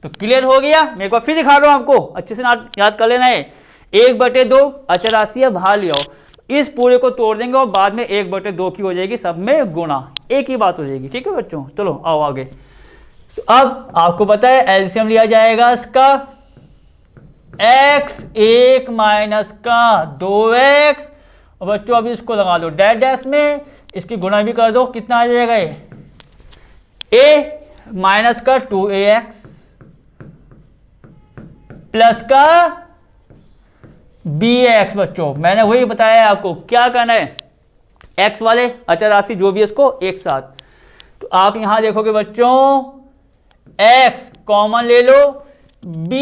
तो क्लियर हो गया? मैं एक बार फिर दिखा रहा हूं आपको, अच्छे से याद कर लेना है। 1/2 अचर राशि है, बाहर ले आओ। इस पूरे को तोड़ देंगे और बाद में 1/2 की हो जाएगी, सब में गुणा, एक ही बात हो जाएगी। ठीक है बच्चों, चलो आओ आगे। तो अब आपको पता है एलसीएम लिया जाएगा इसका x1 माइनस का 2x, और बच्चों अभी इसको लगा दो डैश डैश में, इसकी गुणा भी कर दो। कितना आ जाएगा ये? a माइनस का 2ax प्लस का bx। बच्चों मैंने वही बताया आपको, क्या करना है? x वाले अचर राशि जो भी है इसको एक साथ। तो आप यहां देखोगे बच्चों x कॉमन ले लो, b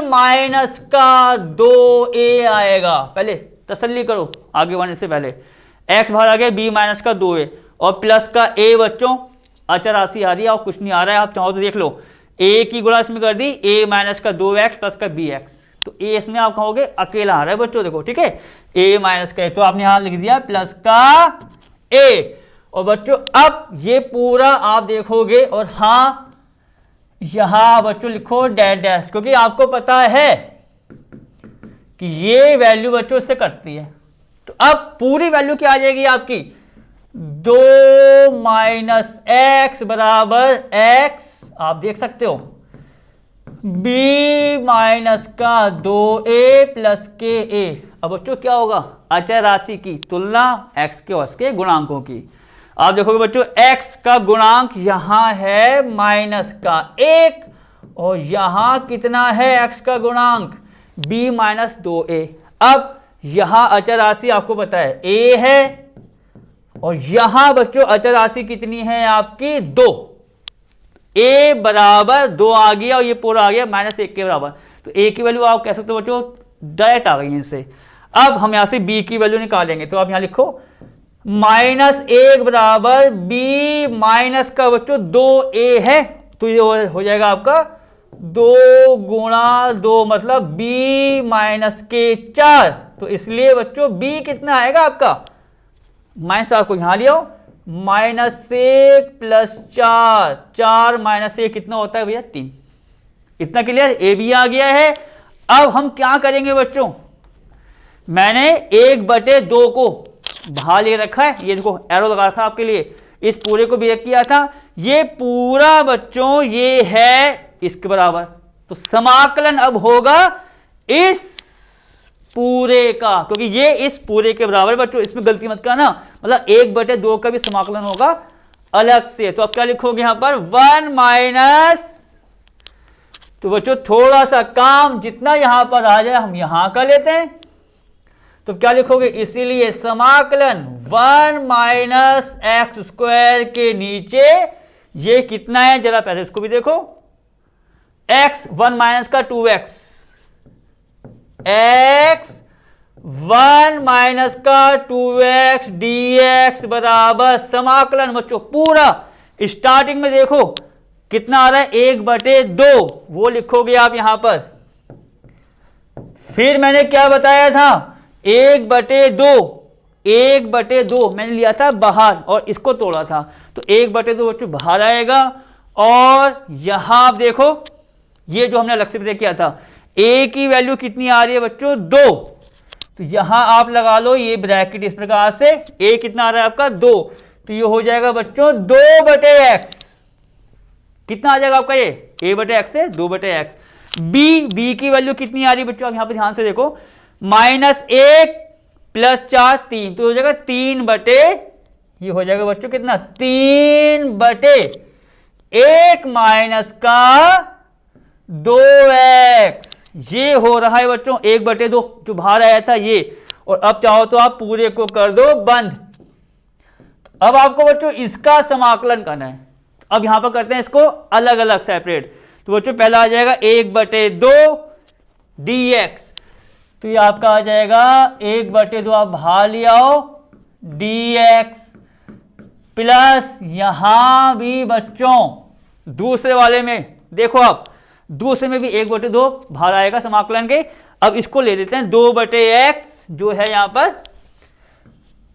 माइनस का 2a आएगा। पहले तसल्ली करो आगे बढ़ने से पहले। x बाहर आ गया, b माइनस का 2a और प्लस का a। बच्चों अचर राशि आ रही है और कुछ नहीं आ रहा है, आप चाहो तो देख लो। a की गुणा इसमें कर दी, a माइनस का 2x प्लस का bx। तो a इसमें आप कहोगे अकेला आ रहा है बच्चों, देखो ठीक है, a माइनस का, तो आपने यहां लिख दिया प्लस का a। और बच्चों अब ये पूरा आप देखोगे, और हाँ यहां बच्चों लिखो डैश डैश, क्योंकि आपको पता है कि ये वैल्यू बच्चों इससे कटती है। तो अब पूरी वैल्यू क्या आ जाएगी आपकी? 2 माइनस एक्स बराबर x। आप देख सकते हो b माइनस का 2a प्लस के a। अब बच्चों क्या होगा? अचर राशि की तुलना x के और उसके गुणांकों की। आप देखोगे बच्चों x का गुणांक यहां है माइनस का 1, और यहां कितना है x का गुणांक? b minus 2a। अब यहां अचर राशि आपको पता है a है, और यहां बच्चों अचर राशि कितनी है आपकी? 2। a बराबर 2 आ गया, और ये पूरा आ गया माइनस 1 के बराबर। तो a की वैल्यू आप कह सकते हो बच्चों डायरेक्ट आ गई इससे। अब हम यहां से b की वैल्यू निकालेंगे, तो आप यहां लिखो -1 बराबर b माइनस का बच्चों 2a है, तो ये हो जाएगा आपका 2 गुणा 2 मतलब b माइनस के 4। तो इसलिए बच्चों b कितना आएगा आपका, माइनस आपको यहां लिया -1 प्लस 4, 4 माइनस 1 कितना होता है भैया 3। इतना क्लियर, ए बी आ गया है। अब हम क्या करेंगे बच्चों, मैंने 1/2 को बाहर ले रखा है, ये देखो एरो लगा रखा आपके लिए, इस पूरे को भी एक किया था, ये पूरा बच्चों ये है इसके बराबर। तो समाकलन अब होगा इस पूरे का, क्योंकि ये इस पूरे के बराबर बच्चों, इसमें गलती मत करना, मतलब 1/2 का भी समाकलन होगा अलग से। तो अब क्या लिखोगे यहां पर 1 माइनस, तो बच्चों थोड़ा सा काम जितना यहां पर आ जाए हम यहां कर लेते हैं। तो क्या लिखोगे, इसीलिए समाकलन 1 माइनस एक्स स्क्वायर के नीचे ये कितना है, जरा पहले इसको भी देखो, x 1 माइनस का 2x, x 1 माइनस का 2x dx बराबर समाकलन बच्चों पूरा स्टार्टिंग में देखो कितना आ रहा है 1/2, वो लिखोगे आप यहां पर। फिर मैंने क्या बताया था, 1/2 मैंने लिया था बाहर और इसको तोड़ा था, तो 1/2 बच्चों बाहर आएगा। और यहां आप देखो ये जो हमने अलग से किया था, a की वैल्यू कितनी आ रही है बच्चों 2, तो यहां आप लगा लो ये ब्रैकेट इस प्रकार से, a कितना आ रहा है आपका 2, तो ये हो जाएगा बच्चों 2/x, कितना आ जाएगा आपका ये a/x है 2/x। b की वैल्यू कितनी आ रही है बच्चों, आप यहां पर ध्यान से देखो, -1 प्लस 4 3, तो हो जाएगा 3/, ये हो जाएगा बच्चों कितना 3/1 माइनस का 2x, ये हो रहा है बच्चों 1/2 जो बाहर आया था ये। और अब चाहो तो आप पूरे को कर दो बंद। अब आपको बच्चों इसका समाकलन करना है, अब यहां पर करते हैं इसको अलग अलग सेपरेट। तो बच्चों पहला आ जाएगा 1/2 dx, तो ये आपका आ जाएगा 1/2 आप बाहर ले आओ dx, प्लस यहां भी बच्चों दूसरे वाले में देखो आप, दूसरे में भी 1/2 बाहर आएगा समाकलन के। अब इसको ले देते हैं 2/x जो है यहां पर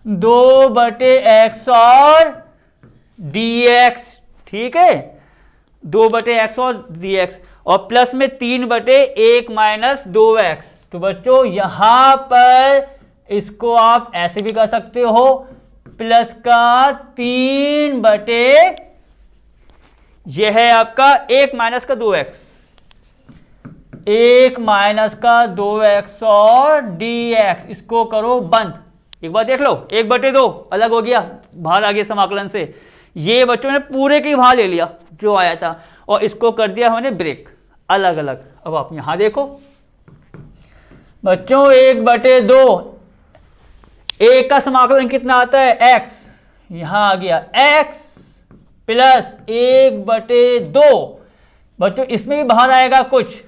2/x और dx, ठीक है 2/x और dx, और प्लस में 3/1 माइनस 2x। तो बच्चों यहां पर इसको आप ऐसे भी कर सकते हो, प्लस का 3/, यह है आपका 1 माइनस का 2x, 1 माइनस का 2x और dx, इसको करो बंद। एक बार देख लो 1/2 अलग हो गया, बाहर आ गया समाकलन से, ये बच्चों ने पूरे की बाहर ले लिया जो आया था, और इसको कर दिया हमने ब्रेक अलग अलग। अब आप यहां देखो बच्चों 1/2, एक का समाकलन कितना आता है x, यहां आ गया x प्लस 1/2, बच्चों इसमें भी बाहर आएगा कुछ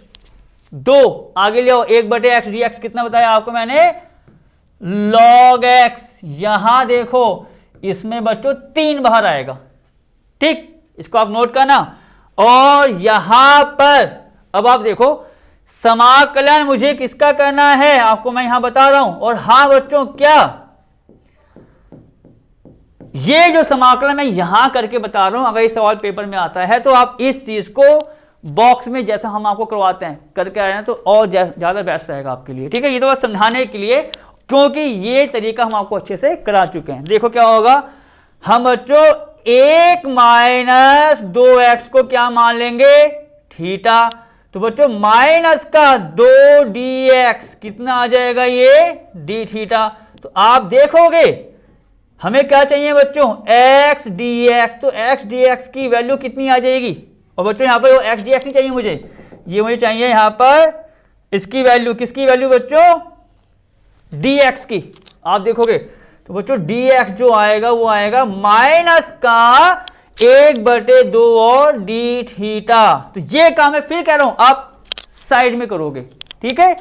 2, आगे ले आओ 1/x dx कितना बताया आपको मैंने log x, यहां देखो इसमें बच्चों 3 बाहर आएगा, ठीक इसको आप नोट करना। और यहां पर अब आप देखो समाकलन मुझे किसका करना है आपको मैं यहां बता रहा हूं। और हाँ बच्चों क्या ये जो समाकलन मैं यहां करके बता रहा हूं, अगर ये सवाल पेपर में आता है तो आप इस चीज को बॉक्स में जैसा हम आपको करवाते हैं करके आए हैं तो और ज्यादा बेस्ट रहेगा आपके लिए, ठीक है। ये तो बस समझाने के लिए, क्योंकि ये तरीका हम आपको अच्छे से करा चुके हैं। देखो क्या होगा, हम बच्चों 1 माइनस 2x को क्या मान लेंगे थीटा, तो बच्चों माइनस का 2 dx कितना आ जाएगा ये d थीटा। तो आप देखोगे हमें क्या चाहिए बच्चों x dx, तो x dx की वैल्यू कितनी आ जाएगी, और बच्चों यहां पर x dx नहीं चाहिए मुझे, ये मुझे चाहिए यहां पर इसकी वैल्यू, किसकी वैल्यू बच्चों dx की। आप देखोगे तो बच्चों dx जो आएगा वो आएगा माइनस का 1/2 और d थीटा। तो ये काम मैं फिर कह रहा हूं आप साइड में करोगे, ठीक है।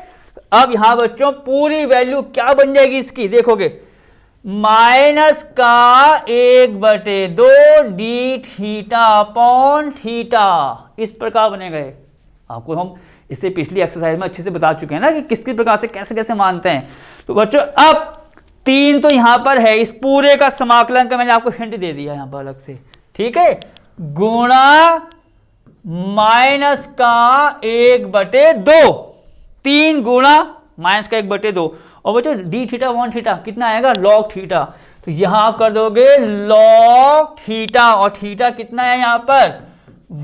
अब यहां बच्चों पूरी वैल्यू क्या बन जाएगी इसकी, देखोगे माइनस का 1/2 d थीटा अपॉन थीटा, इस प्रकार बनेगा। आपको हम इससे पिछली एक्सरसाइज में अच्छे से बता चुके हैं ना कि किस किस प्रकार से कैसे कैसे मानते हैं। तो बच्चों अब 3 तो यहाँ पर है, इस पूरे का समाकलन का मैंने आपको हिंट दे दिया यहाँ पर अलग से, ठीक है, गुणा माइनस का 1/2, 3 गुणा माइनस का 1/2। और बच्चों डी थीटा 1 थीटा कितना आएगा, लॉग थीटा। तो यहां आप कर दोगे लॉग थीटा, और थीटा कितना है यहाँ पर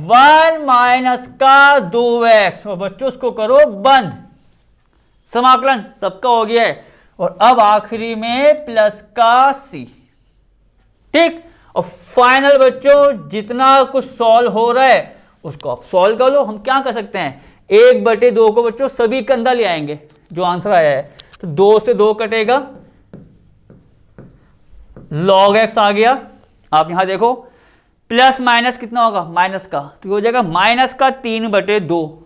1 माइनस का 2x। और बच्चों उसको करो बंद, समाकलन सबका हो गया है। और अब आखिरी में प्लस का c, ठीक। और फाइनल बच्चों जितना कुछ सॉल्व हो रहा है उसको आप सॉल्व कर लो। हम क्या कर सकते हैं, 1/2 को बच्चों सभी के अंदर ले आएंगे जो आंसर आया है। तो 2 से 2 कटेगा, log x आ गया। आप यहां देखो प्लस माइनस कितना होगा, माइनस का, तो हो जाएगा माइनस का 3/2।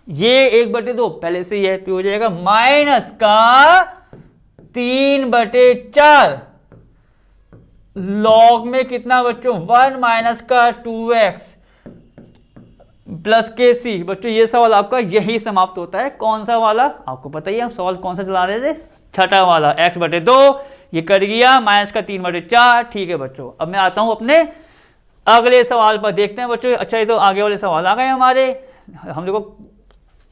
ये 1/2 पहले से ही है, तो हो जाएगा माइनस का 3/4। log में कितना बच्चों 1 माइनस का 2x प्लस के सी। बच्चों ये सवाल आपका यही समाप्त होता है। कौन सा वाला आपको पता ही है, हम सवाल कौन सा चला रहे थे, छठा वाला, x/2 ये कट गया, माइनस का 3/4। ठीक है बच्चों, अब मैं आता हूं अपने अगले सवाल पर, देखते हैं बच्चों। अच्छा ये तो आगे वाले सवाल आ गए हमारे, हम देखो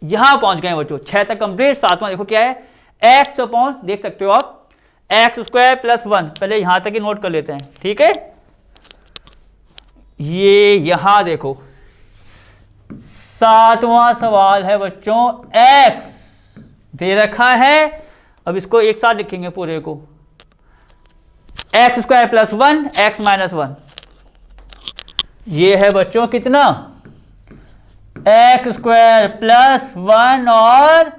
यहां पहुंच गए बच्चों, 6 तक कंप्लीट। 7वां देखो क्या है, x अपॉन, देख सकते हो आप, x² + 1। पहले यहां तक ही नोट कर लेते हैं, ठीक है। ये यहां देखो 7वां सवाल है बच्चों, x दे रखा है। अब इसको एक साथ लिखेंगे पूरे को, x² + 1 x - 1। ये है बच्चों कितना, x² + 1 और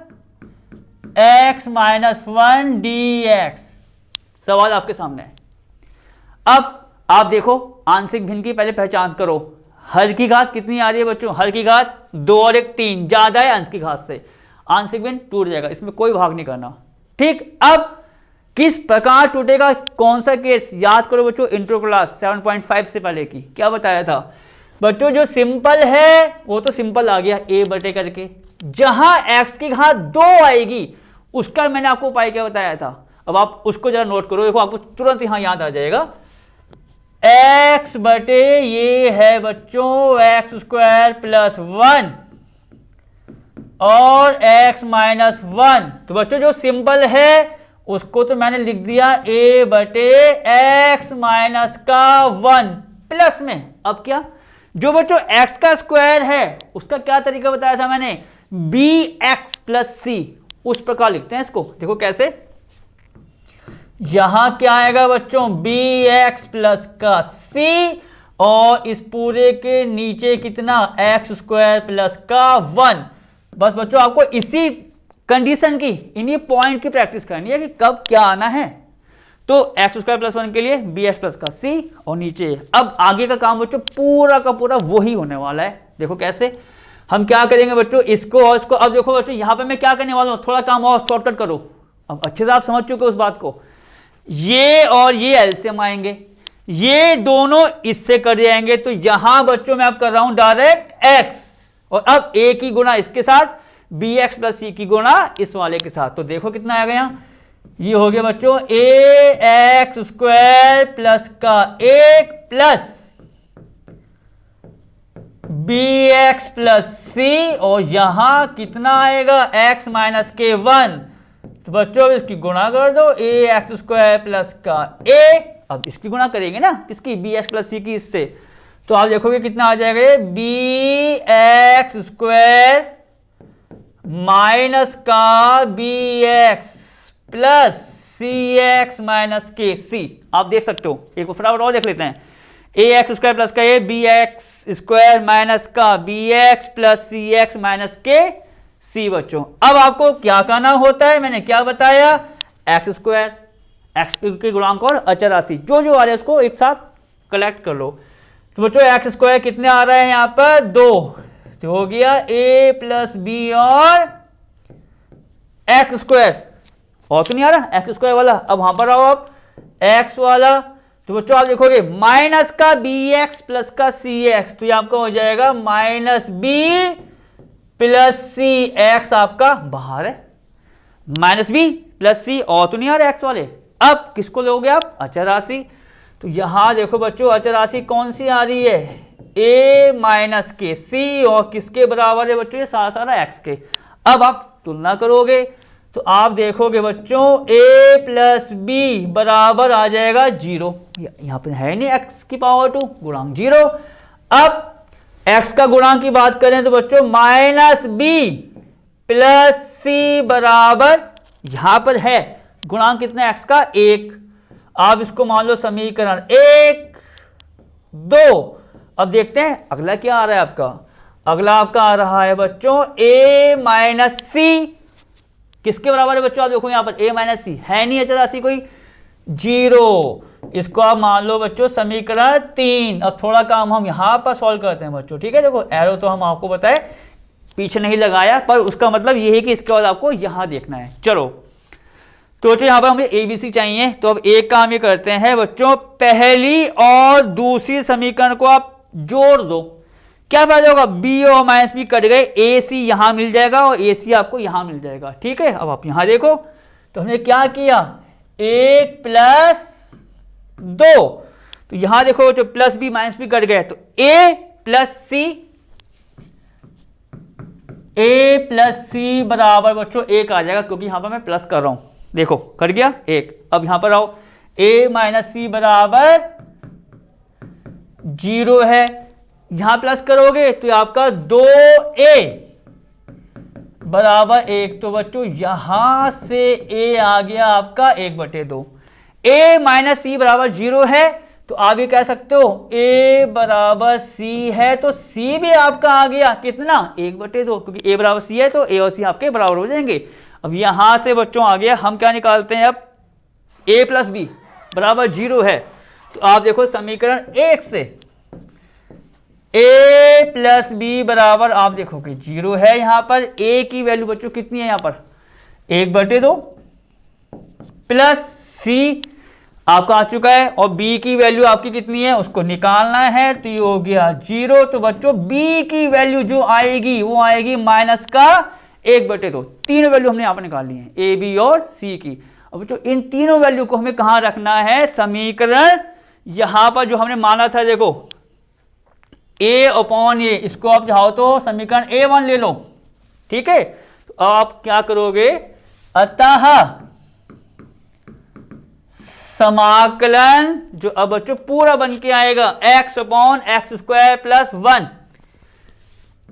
x - 1 dx। सवाल आपके सामने है। अब आप देखो आंशिक भिन्न की पहले पहचान करो। हर की घात कितनी आ रही है बच्चों, हर की घात 2 और 1 3, ज्यादा है अंश की घात से, आंशिक भिन्न टूट जाएगा, इसमें कोई भाग नहीं करना, ठीक। अब किस प्रकार टूटेगा, कौन सा केस, याद करो बच्चों इंट्रो क्लास 7.5 से पहले की क्या बताया था बच्चों। जो सिंपल है वो तो सिंपल आ गया, a बटे करके। जहां x की घात 2 आएगी उसका मैंने आपको उपाय क्या बताया था। अब आप उसको जरा नोट करो, देखो आपको तुरंत यहां याद आ जाएगा। x बटे ये है बच्चों x² + 1 और x - 1। तो बच्चों जो सिंपल है उसको तो मैंने लिख दिया a बटे x - 1 प्लस में। अब क्या, जो बच्चों x का स्क्वायर है उसका क्या तरीका बताया था मैंने, bx + c, उस प्रकार लिखते हैं इसको। देखो कैसे, यहां क्या आएगा बच्चों, bx + का c, और इस पूरे के नीचे कितना x² + का 1। बस बच्चों आपको इसी कंडीशन की, इन्हीं पॉइंट की प्रैक्टिस करनी है कि कब क्या आना है। तो x² + 1 के लिए bx + का c और नीचे। अब आगे का काम बच्चों पूरा का पूरा वही होने वाला है। देखो कैसे हम क्या करेंगे बच्चों, इसको और इसको। अब देखो बच्चों यहाँ पे मैं क्या करने वाला हूँ, थोड़ा काम और शॉर्टकट करो। अब अच्छे से आप समझ चुके हो उस बात को। ये और ये एलसीएम आएंगे, ये दोनों इससे कर जाएंगे। तो यहां बच्चों मैं अब कर रहा हूं डायरेक्ट x, और अब a की गुणा इसके साथ, bx + c की गुणा इस वाले के साथ। तो देखो कितना आ गया, ये हो गया बच्चों ax² + का 1 प्लस bx + c, और यहां कितना आएगा x - के 1। तो बच्चों इसकी गुणा कर दो, ax² + का a। अब इसकी गुणा करेंगे ना, किसकी, bx + c की, इससे। तो आप देखोगे कितना आ जाएगा, bx² माइनस का bx प्लस cx - के c। आप देख सकते हो, एक फटाफट और देख लेते हैं, ax² + का a, bx² माइनस का bx प्लस cx - के c। बच्चों अब आपको क्या करना होता है, मैंने क्या बताया, x² x के गुणांक और अचर राशि जो जो आ रहा है उसको एक साथ कलेक्ट कर लो। तो बच्चों x² कितने आ रहा है यहाँ पर 2, तो हो गया a + b और x², और तो नहीं आ रहा x² वाला। अब वहां पर आओ आप x वाला, तो बच्चों आप देखोगे माइनस का bx + का cx, तो ये आपका हो जाएगा -b प्लस सी, एक्स आपका बाहर है, माइनस बी प्लस सी, और तो नहीं आ रहे एक्स वाले। अब किसको लोगे आप? अचर राशि। तो यहां देखो बच्चों अचर राशि कौन सी आ रही है? ए माइनस के सी, और किसके बराबर है बच्चों? ये सारा एक्स के। अब आप तुलना करोगे तो आप देखोगे बच्चों ए प्लस बी बराबर आ जाएगा 0। यहां पर है नहीं एक्स की पावर 2, गुणांक 0। अब एक्स का गुणांक की बात करें तो बच्चों माइनस बी प्लस सी बराबर, यहां पर है गुणांक कितना एक्स का? 1। आप इसको मान लो समीकरण 1, 2। अब देखते हैं अगला क्या आ रहा है आपका। अगला आपका आ रहा है बच्चों ए माइनस सी, किसके बराबर है बच्चों? आप देखो यहां पर ए माइनस सी है नहीं अचर राशि कोई, 0। इसको आप मान लो बच्चों समीकरण 3। अब थोड़ा काम हम यहां पर सॉल्व करते हैं बच्चों, ठीक है। देखो एरो तो हम आपको बताए पीछे नहीं लगाया, पर उसका मतलब ये है कि इसके बाद आपको यहां देखना है। चलो तो यहां पर हमें ABC चाहिए, तो अब एक काम ये करते हैं बच्चों, पहली और दूसरी समीकरण को आप जोड़ दो। क्या फायदा होगा? बी और माइनस बी कट गए, ए सी यहां मिल जाएगा और ए सी आपको यहां मिल जाएगा, ठीक है। अब आप यहां देखो तो हमने क्या किया, 1 प्लस 2, तो यहां देखो जो plus B minus B cut गए, तो ए प्लस सी बराबर बच्चों 1 आ जाएगा, क्योंकि यहां पर मैं प्लस कर रहा हूं। देखो कट गया 1। अब यहां पर आओ, ए माइनस सी बराबर 0 है, यहां प्लस करोगे तो आपका 2a बराबर 1। तो बच्चों यहां से a आ गया आपका 1/2। a माइनस सी बराबर 0 है, तो आप ये कह सकते हो a बराबर c है, तो c भी आपका आ गया कितना? 1/2, क्योंकि a बराबर c है तो a और c आपके बराबर हो जाएंगे। अब यहां से बच्चों आ गया, हम क्या निकालते हैं अब? a प्लस बी बराबर 0 है, तो आप देखो समीकरण 1 से a प्लस बी बराबर आप देखोगे 0 है। यहां पर a की वैल्यू बच्चों कितनी है? यहां पर 1/2 प्लस c आपका आ चुका है, और b की वैल्यू आपकी कितनी है उसको निकालना है, तो ये हो गया 0। तो बच्चों b की वैल्यू जो आएगी वो आएगी माइनस का 1/2। तीनों वैल्यू हमने यहां पर निकाल ली है, a b और c की। अब बच्चों इन तीनों वैल्यू को हमें कहां रखना है? समीकरण यहां पर जो हमने माना था, देखो a/a, इसको आप चाहो तो समीकरण a1 ले लो, ठीक है। तो आप क्या करोगे? अतः समाकलन जो अब बच्चों पूरा बन के आएगा x/x² प्लस 1,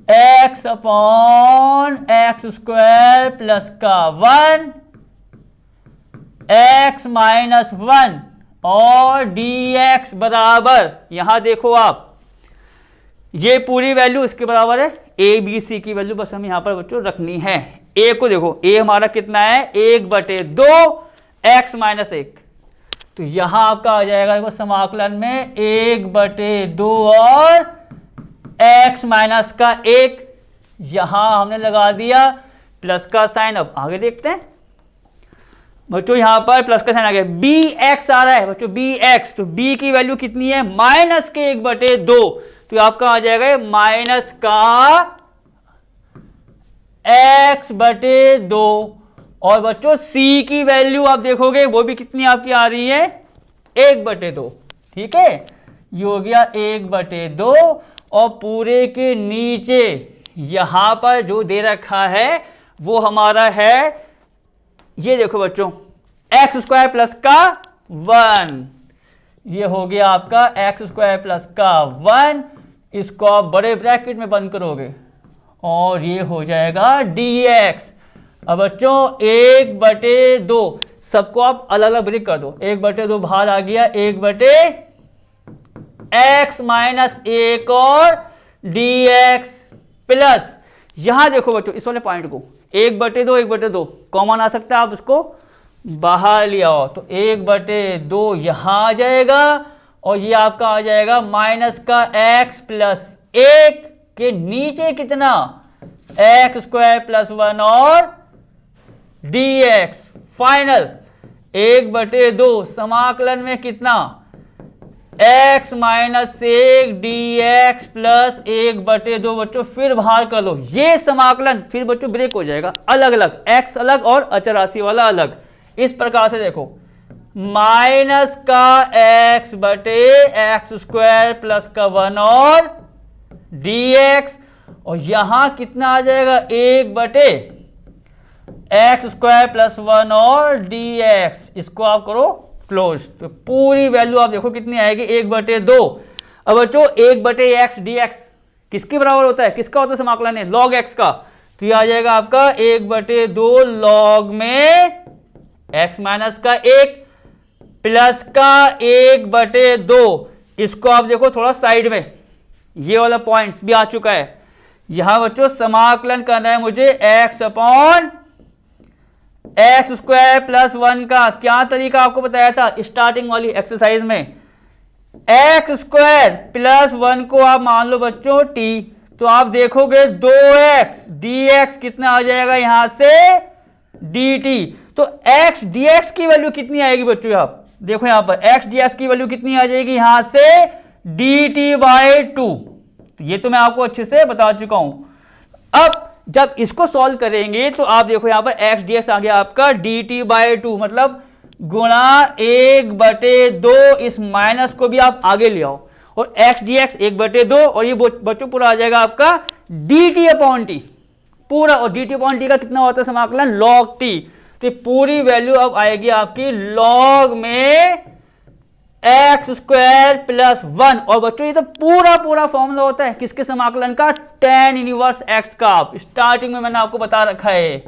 x/x² प्लस का 1, x माइनस 1 और dx बराबर, यहां देखो आप ये पूरी वैल्यू इसके बराबर है, a b c की वैल्यू बस हम यहां पर बच्चों रखनी है। a को देखो, a हमारा कितना है? 1/2 x माइनस 1, तो यहां आपका आ जाएगा देखो समाकलन में 1/2 और x माइनस का 1, यहां हमने लगा दिया प्लस का साइन। अब आगे देखते हैं बच्चों, यहां पर प्लस का साइन आ गया, bx आ रहा है बच्चों, bx, तो b की वैल्यू कितनी है? माइनस के 1/2, तो आपका आ जाएगा माइनस का x/2। और बच्चों c की वैल्यू आप देखोगे वो भी कितनी आपकी आ रही है? 1/2, ठीक है। ये हो गया 1/2, और पूरे के नीचे यहां पर जो दे रखा है वो हमारा है, ये देखो बच्चों x² प्लस का 1, ये हो गया आपका x² प्लस का 1। इसको आप बड़े ब्रैकेट में बंद करोगे और ये हो जाएगा dx। अब बच्चों 1/2 सबको आप अलग अलग ब्रेक कर दो, 1/2 बाहर आ गया, 1/x माइनस 1 और dx प्लस, यहां देखो बच्चों इस वाले पॉइंट को 1/2 कॉमन आ सकता है, आप उसको बाहर ले आओ, तो 1/2 यहां आ जाएगा, और ये आपका आ जाएगा माइनस का x प्लस 1 के नीचे कितना? x² प्लस 1 और dx। फाइनल 1/2 समाकलन में कितना? x माइनस 1 dx प्लस 1/2 बच्चों फिर बाहर कर लो। ये समाकलन फिर बच्चों ब्रेक हो जाएगा, अलग अलग, x अलग और अचर राशि वाला अलग। इस प्रकार से देखो, माइनस का x बटे एक्स स्क्वायर प्लस का 1 और dx, और यहां कितना आ जाएगा 1 बटे एक्स स्क्वायर प्लस 1 और dx। इसको आप करो क्लोज, तो पूरी वैल्यू आप देखो कितनी आएगी 1/2। अब बच्चों 1/x dx किसके बराबर होता है, किसका होता है समाकलन है, log x का, तो ये आ जाएगा आपका 1/2 log में x माइनस का 1 प्लस का 1/2। इसको आप देखो थोड़ा साइड में, ये वाला पॉइंट्स भी आ चुका है। यहां बच्चों समाकलन करना है मुझे x upon x square plus 1 का। क्या तरीका आपको बताया था स्टार्टिंग वाली एक्सरसाइज में, एक्स स्क्वायर प्लस 1 को आप मान लो बच्चों t, तो आप देखोगे 2x dx कितना आ जाएगा यहां से dt। तो x dx की वैल्यू कितनी आएगी बच्चों, आप देखो यहां पर x dx की वैल्यू कितनी आ जाएगी यहां से dt/2। तो ये तो मैं आपको अच्छे से बता चुका हूं। अब जब इसको सॉल्व करेंगे तो आप देखो यहां पर x dx आ गया आपका dt/2, मतलब गुणा 1/2। इस माइनस को भी आप आगे ले आओ और x dx 1/2, और ये बच्चों पूरा आ जाएगा आपका dt/t पूरा, और dt/t का कितना होता है समाकलन log t। तो पूरी वैल्यू अब आएगी आपकी log में एक्स स्क्वायर प्लस 1। और बच्चों ये तो पूरा फॉर्मूला होता है किसके समाकलन का, tan इनवर्स x का। स्टार्टिंग में मैंने आपको बता रखा है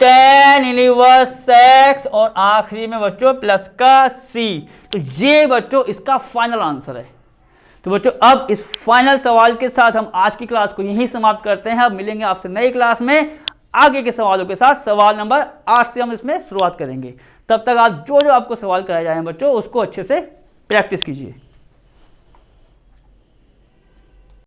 tan इनवर्स x, और आखिरी में बच्चों प्लस का c। तो ये बच्चों इसका फाइनल आंसर है। तो बच्चों अब इस फाइनल सवाल के साथ हम आज की क्लास को यहीं समाप्त करते हैं। अब मिलेंगे आपसे नई क्लास में आगे के सवालों के साथ। सवाल नंबर 8 से हम इसमें शुरुआत करेंगे। तब तक आप जो आपको सवाल कराए जाए हैं बच्चों उसको अच्छे से प्रैक्टिस कीजिए।